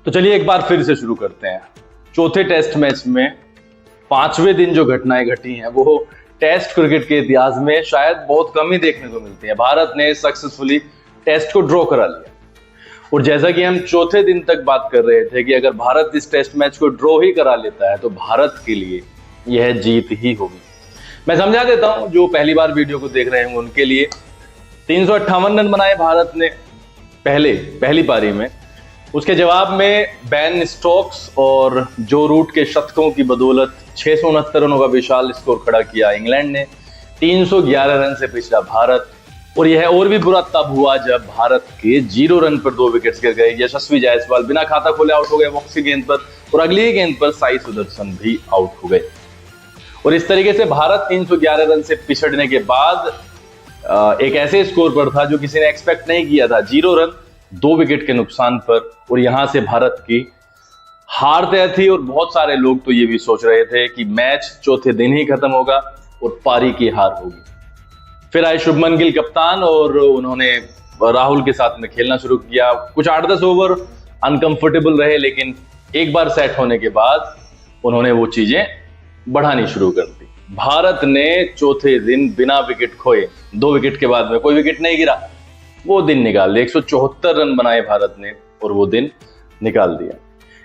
तो चलिए एक बार फिर से शुरू करते हैं। चौथे टेस्ट मैच में पांचवें दिन जो घटनाएं घटी हैं वो टेस्ट क्रिकेट के इतिहास में शायद बहुत कम ही देखने को मिलती है। भारत ने सक्सेसफुली टेस्ट को ड्रॉ करा लिया और जैसा कि हम चौथे दिन तक बात कर रहे थे कि अगर भारत इस टेस्ट मैच को ड्रॉ ही करा लेता है तो भारत के लिए यह जीत ही होगी। मैं समझा देता हूं, जो पहली बार वीडियो को देख रहे हैं उनके लिए 358 रन बनाए भारत ने पहली पारी में। उसके जवाब में बेन स्टोक्स और जो रूट के शतकों की बदौलत 669 रनों का विशाल स्कोर खड़ा किया इंग्लैंड ने। 311 रन से पिछड़ा भारत, और यह और भी बुरा तब हुआ जब भारत के 0 रन पर 2 विकेट्स गिर गए। यशस्वी जायसवाल बिना खाता खोले आउट हो गए वॉक्सी गेंद पर, और अगली ही गेंद पर साई सुदर्शन भी आउट हो गए। और इस तरीके से भारत 311 रन से पिछड़ने के बाद एक ऐसे स्कोर पर था जो किसी ने एक्सपेक्ट नहीं किया था। 0 रन 2 विकेट के नुकसान पर, और यहां से भारत की हार तय थी। और बहुत सारे लोग तो ये भी सोच रहे थे कि मैच चौथे दिन ही खत्म होगा और पारी की हार होगी। फिर आए शुभमन गिल कप्तान और उन्होंने राहुल के साथ में खेलना शुरू किया। कुछ 8-10 ओवर अनकंफर्टेबल रहे, लेकिन एक बार सेट होने के बाद उन्होंने वो चीजें बढ़ानी शुरू कर दी। भारत ने चौथे दिन बिना विकेट खोए, 2 विकेट के बाद में कोई विकेट नहीं गिरा, वो दिन निकाल दिया। 174 रन बनाए भारत ने और वो दिन निकाल दिया।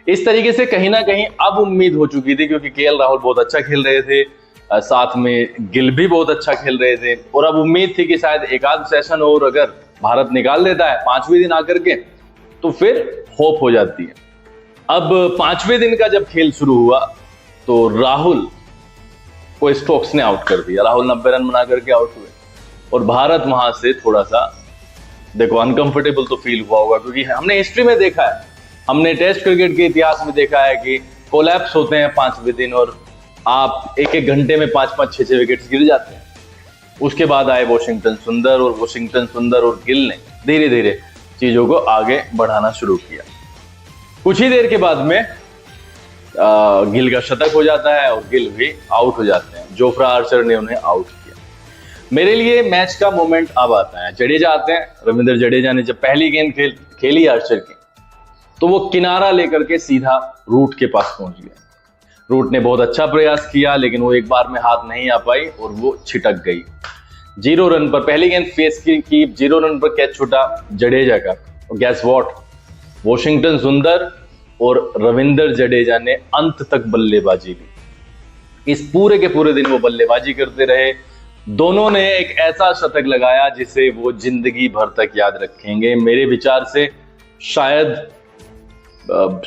इस तरीके से कहीं ना कहीं अब उम्मीद हो चुकी थी, क्योंकि केएल राहुल बहुत अच्छा खेल रहे थे, साथ में गिल भी बहुत अच्छा खेल रहे थे, और अब उम्मीद थी कि शायद एक आध सेशन और अगर भारत निकाल देता है 5वें दिन आकर के तो फिर होप हो जाती है। अब 5वें दिन का जब खेल शुरू हुआ तो राहुल को स्टोक्स ने आउट कर दिया। राहुल 90 रन बना करके आउट हुए और भारत वहां से थोड़ा सा देखो अनकंफर्टेबल तो फील हुआ होगा, क्योंकि हमने हिस्ट्री में देखा है, हमने टेस्ट क्रिकेट के इतिहास में देखा है कि कोलैप्स होते हैं 5वें दिन और आप एक घंटे में 5-5, 6-6 विकेट्स गिर जाते हैं। उसके बाद आए वाशिंगटन सुंदर, और वाशिंगटन सुंदर और गिल ने धीरे धीरे चीजों को आगे बढ़ाना शुरू किया। कुछ ही देर के बाद में गिल का शतक हो जाता है और गिल भी आउट हो जाते हैं। जोफ्रा आर्चर ने उन्हें आउट किया। मेरे लिए मैच का मोमेंट अब आता है। जडेजा आते हैं, रविंद्र जडेजा ने जब पहली गेंद खेली आर्चर की तो वो किनारा लेकर के सीधा रूट के पास पहुंच गया। रूट ने बहुत अच्छा प्रयास किया, लेकिन वो एक बार में हाथ नहीं आ पाई और वो छिटक गई। 0 रन पर पहली गेंद फेस की 0 रन पर कैच छूटा जडेजा का, और गैस व्हाट, वाशिंगटन सुंदर और रविंद्र जडेजा ने अंत तक बल्लेबाजी ली। इस पूरे के पूरे दिन वो बल्लेबाजी करते रहे। दोनों ने एक ऐसा शतक लगाया जिसे वो जिंदगी भर तक याद रखेंगे। मेरे विचार से शायद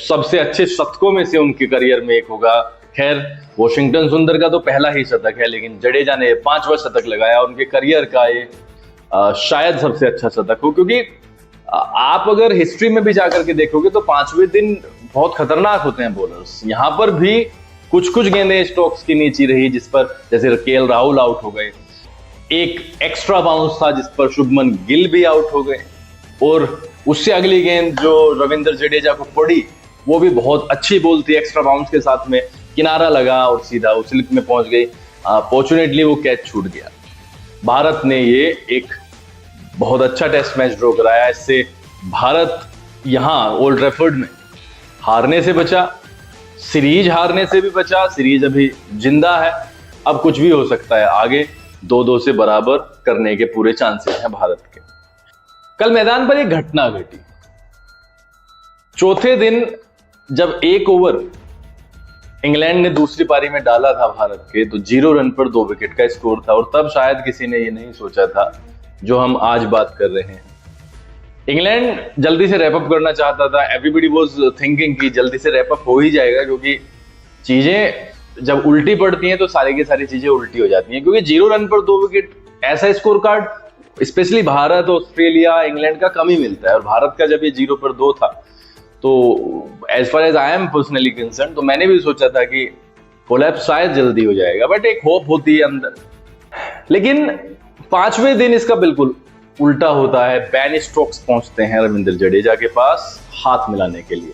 सबसे अच्छे शतकों में से उनके करियर में एक होगा। खैर, वाशिंगटन सुंदर का तो पहला ही शतक है, लेकिन जडेजा ने 5वां शतक लगाया। उनके करियर का ये शायद सबसे अच्छा शतक हो, क्योंकि आप अगर हिस्ट्री में भी जाकर के देखोगे तो 5वें दिन बहुत खतरनाक होते हैं बॉलर्स। यहां पर भी कुछ गेंदें स्टोक्स की नीची रही, जिस पर जैसे केएल राहुल आउट हो गए। एक एक्स्ट्रा बाउंस था जिस पर शुभमन गिल भी आउट हो गए, और उससे अगली गेंद जो रविंद्र जडेजा को पड़ी वो भी बहुत अच्छी बॉल थी। एक्स्ट्रा बाउंस के साथ में किनारा लगा और सीधा वो स्लिप में पहुंच गई। फॉर्चुनेटली वो कैच छूट गया। भारत ने ये एक बहुत अच्छा टेस्ट मैच ड्रॉ कराया। इससे भारत यहां ओल्ड ट्रैफर्ड में हारने से बचा, सीरीज हारने से भी बचा। सीरीज अभी जिंदा है, अब कुछ भी हो सकता है। आगे 2-2 से बराबर करने के पूरे चांसेस हैं भारत के। कल मैदान पर एक घटना घटी। चौथे दिन जब 1 ओवर इंग्लैंड ने दूसरी पारी में डाला था भारत के, तो 0 रन पर 2 विकेट का स्कोर था, और तब शायद किसी ने ये नहीं सोचा था जो हम आज बात कर रहे हैं। इंग्लैंड जल्दी से रैप अप करना चाहता था। एवरीबॉडी वाज थिंकिंग कि जल्दी से रैप अप हो ही जाएगा, क्योंकि चीजें जब उल्टी पड़ती हैं तो सारी की सारी चीजें उल्टी हो जाती हैं। क्योंकि 0 रन पर 2 विकेट ऐसा score card specially Bharat, Australia, England का कम ही मिलता है। और भारत का जब ये 0 पर 2 था तो as far as I am personally concern, तो मैंने भी सोचा था कि कोलैप्स शायद जल्दी हो जाएगा, बट एक होप होती है अंदर। लेकिन 5वें दिन इसका बिल्कुल उल्टा होता है। बेन स्टोक्स पहुंचते हैं रविंद्र जडेजा के पास हाथ मिलाने के लिए,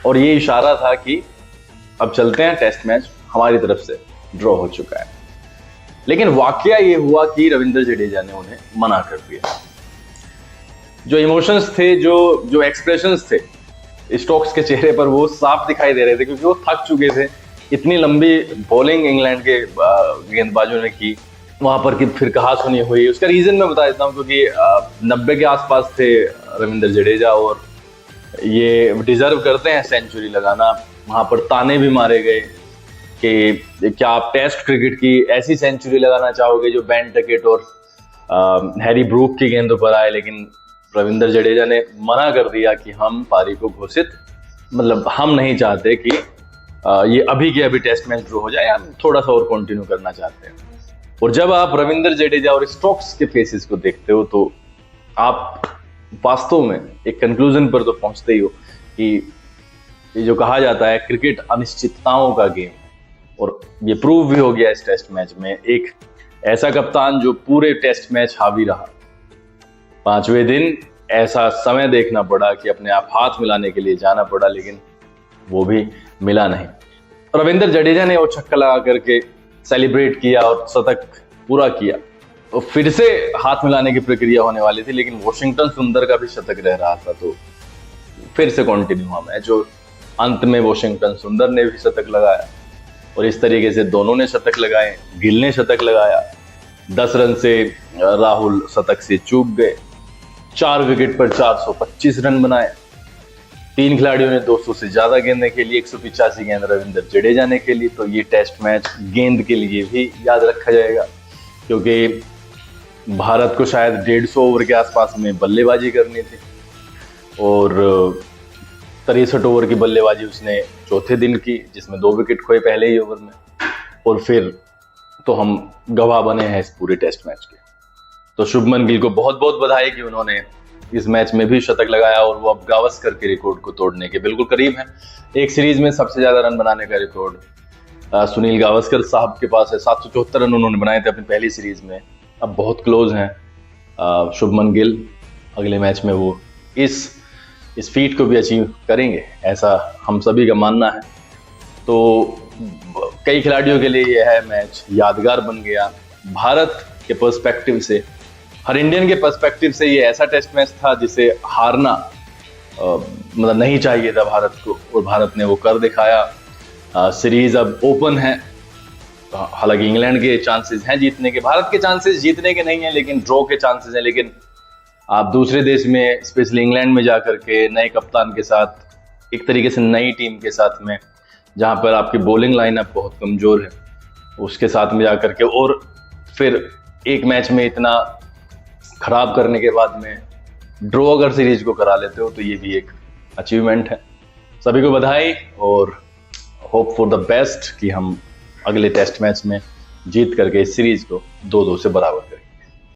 और ये इशारा था कि अब चलते हैं, टेस्ट मैच हमारी तरफ से ड्रॉ हो चुका है। लेकिन वाकया ये हुआ कि रविंद्र जडेजा ने उन्हें मना कर दिया। जो इमोशंस थे, जो एक्सप्रेशंस थे, स्टोक्स के चेहरे पर वो साफ दिखाई दे रहे थे, क्योंकि वो थक चुके थे। इतनी लंबी बॉलिंग इंग्लैंड के गेंदबाजों ने की वहां पर कि फिर कहा सुनी हुई। उसका रीजन मैं बता देता हूँ, क्योंकि 90 के आसपास थे रविंद्र जडेजा, और ये डिजर्व करते हैं सेंचुरी लगाना। वहां पर ताने भी मारे गए कि क्या आप टेस्ट क्रिकेट की ऐसी सेंचुरी लगाना चाहोगे जो बेन टकेट और हैरी ब्रूक की गेंदों पर आए, लेकिन रविंद्र जडेजा ने मना कर दिया कि हम पारी को घोषित, मतलब हम नहीं चाहते कि ये अभी के अभी टेस्ट मैच ड्रॉ हो जाए, हम थोड़ा सा और कंटिन्यू करना चाहते हैं। और जब आप रविंद्र जडेजा और स्टोक्स के फेसेस को देखते हो तो आप वास्तव में एक कंक्लूजन पर तो पहुंचते ही हो कि ये जो कहा जाता है क्रिकेट अनिश्चितताओं का गेम, और ये प्रूव भी हो गया इस टेस्ट मैच में। एक ऐसा कप्तान जो पूरे टेस्ट मैच हावी रहा, 5वें दिन ऐसा समय देखना पड़ा कि अपने आप हाथ मिलाने के लिए जाना पड़ा, लेकिन वो भी मिला नहीं। रविंद्र जडेजा ने वो छक्का लगा करके सेलिब्रेट किया और शतक पूरा किया, तो फिर से हाथ मिलाने की प्रक्रिया होने वाली थी, लेकिन वॉशिंगटन सुंदर का भी शतक रह रहा था, तो फिर से कंटिन्यू हुआ मैच। जो अंत में वॉशिंगटन सुंदर ने भी शतक लगाया, और इस तरीके से दोनों ने शतक लगाए। गिल ने शतक लगाया, 10 रन से राहुल शतक से चूक गए, 4 विकेट पर 425 रन बनाए। 3 खिलाड़ियों ने 200 से ज्यादा गेंदें खेली, 185 गेंद रविंद्र जडेजा ने खेली। तो ये टेस्ट मैच गेंद के लिए भी याद रखा जाएगा, क्योंकि भारत को शायद 150 ओवर के आसपास में बल्लेबाजी करनी थी, और 63 ओवर की बल्लेबाजी उसने चौथे दिन की, जिसमें 2 विकेट खोए पहले ही ओवर में, और फिर तो हम गवाह बने हैं इस पूरे टेस्ट मैच के। तो शुभमन गिल को बहुत बहुत बधाई कि उन्होंने इस मैच में भी शतक लगाया, और वो अब गावस्कर के रिकॉर्ड को तोड़ने के बिल्कुल करीब हैं। एक सीरीज में सबसे ज्यादा रन बनाने का रिकॉर्ड सुनील गावस्कर साहब के पास है, 774 रन उन्होंने बनाए थे अपनी पहली सीरीज में। अब बहुत क्लोज हैं शुभमन गिल, अगले मैच में वो इस फीट को भी अचीव करेंगे, ऐसा हम सभी का मानना है। तो कई खिलाड़ियों के लिए यह है मैच यादगार बन गया। भारत के पर्सपेक्टिव से, हर इंडियन के पर्सपेक्टिव से ये ऐसा टेस्ट मैच था जिसे हारना मतलब नहीं चाहिए था भारत को, और भारत ने वो कर दिखाया। सीरीज अब ओपन है, हालांकि इंग्लैंड के चांसेस हैं जीतने के, भारत के चांसेस जीतने के नहीं है, लेकिन ड्रॉ के चांसेस हैं। लेकिन आप दूसरे देश में, स्पेशली इंग्लैंड में जाकर के नए कप्तान के साथ, एक तरीके से नई टीम के साथ में, जहां पर आपकी बॉलिंग लाइनअप बहुत कमजोर है, उसके साथ में जाकर के और फिर एक मैच में इतना खराब करने के बाद में ड्रॉ अगर सीरीज को करा लेते हो, तो ये भी एक अचीवमेंट है। सभी को बधाई, और होप फॉर द बेस्ट कि हम अगले टेस्ट मैच में जीत करके इस सीरीज को 2-2 से बराबर